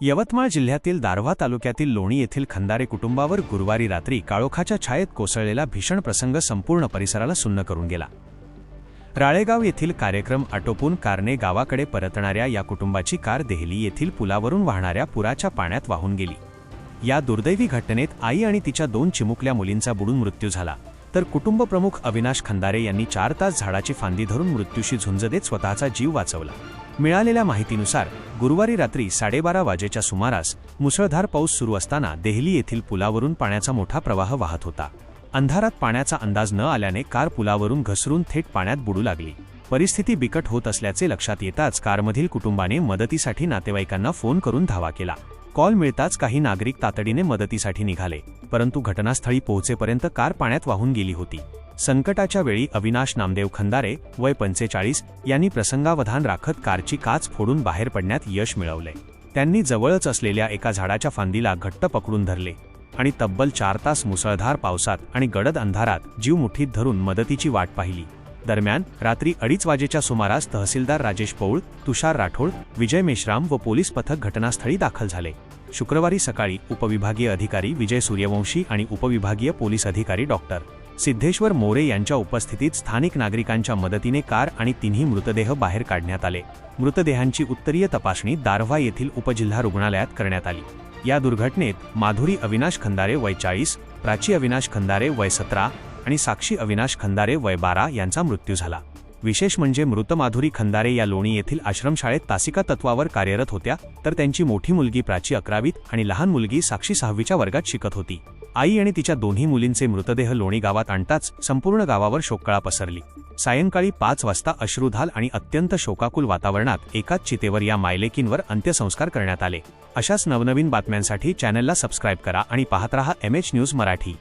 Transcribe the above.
यवतमाळ जिल्ह्यातील दारव्हा तालुक्यातील लोणी येथील खंदारे कुटुंबावर गुरुवारी रात्री काळोखाच्या छायेत कोसळलेला भीषण प्रसंग संपूर्ण परिसराला सुन्न करून गेला। राळेगाव येथील कार्यक्रम आटोपून कारने गावाकडे परतणाऱ्या या कुटुंबाची कार देहली येथील पुलावरून वाहणाऱ्या पुराच्या पाण्यात वाहून गेली। या दुर्दैवी घटनेत आई आणि तिच्या 2 चिमुकल्या मुलींचा बुडून मृत्यू झाला, तर कुटुंब प्रमुख अविनाश खंदारे यांनी 4 तास झाडाची फांदी धरून मृत्यूशी झुंज देत स्वतःचा जीव वाचवला। मिळालेल्या माहितीनुसार गुरुवारी रात्री 12:30 वाजेच्या सुमारास मुसळधार पाऊस सुरू असताना देहली येथील पुलावरून पाण्याचा मोठा प्रवाह वाहत होता। अंधारात पाण्याचा अंदाज न आल्याने कार पुलावरून घसरून थेट पाण्यात बुडू लागली। परिस्थिती बिकट होत असल्याचे लक्षात येताच कारमधील कुटुंबाने मदतीसाठी नातेवाईकांना फोन करून धावा केला। कॉल मिळताच काही नागरिक तातडीने मदतीसाठी निघाले, परंतु घटनास्थळी पोहोचेपर्यंत कार पाण्यात वाहून गेली होती। संकटाच्या वेळी अविनाश नामदेव खंदारे वय 45 यांनी प्रसंगावधान राखत कारची काच फोडून बाहेर पडण्यात यश मिळवले। त्यांनी जवळच असलेल्या एका झाडाच्या फांदीला घट्ट पकडून धरले आणि तब्बल 4 तास मुसळधार पावसात आणि गडद अंधारात जीव मुठीत धरून मदतीची वाट पाहिली। दरम्यान रात्री 2:30 वाजेच्या सुमारास तहसीलदार राजेश पौळ, तुषार राठोड, विजय मेश्राम व पोलीस पथक घटनास्थळी दाखल झाले। शुक्रवारी सकाळी उपविभागीय अधिकारी विजय सूर्यवंशी आणि उपविभागीय पोलीस अधिकारी डॉक्टर सिद्धेश्वर मोरे यांच्या उपस्थितीत स्थानिक नागरिकांच्या मदतीने कार आणि 3 मृतदेह बाहेर काढण्यात आले। मृतदेहांची उत्तरीय तपासणी दारव्हा येथील उपजिल्हा रुग्णालयात करण्यात आली। या दुर्घटनेत माधुरी अविनाश खंदारे वय 40, प्राची अविनाश खंदारे वय 17 आणि साक्षी अविनाश खंदारे वय 12 यांचा मृत्यू झाला। विशेष म्हणजे मृत माधुरी खंदारे या लोणी येथील आश्रमशाळेत तासिका तत्वावर कार्यरत होत्या, तर त्यांची मोठी मुलगी प्राची 11वीत आणि लहान मुलगी साक्षी 6वीच्या वर्गात शिकत होती। आई आणि तिच्या 2 मुलींचे मृतदेह लोणी गावात आणताच संपूर्ण गावावर शोककळा पसरली। सायंकाळी 5 वाजता अश्रुधाल आणि अत्यंत शोकाकुल वातावरणात एकाच चितेवर या मायलेकींवर अंत्यसंस्कार करण्यात आले। अशाच नवनवीन बातम्यांसाठी चॅनलला सबस्क्राईब करा आणि पाहत रहा MH न्यूज मराठी।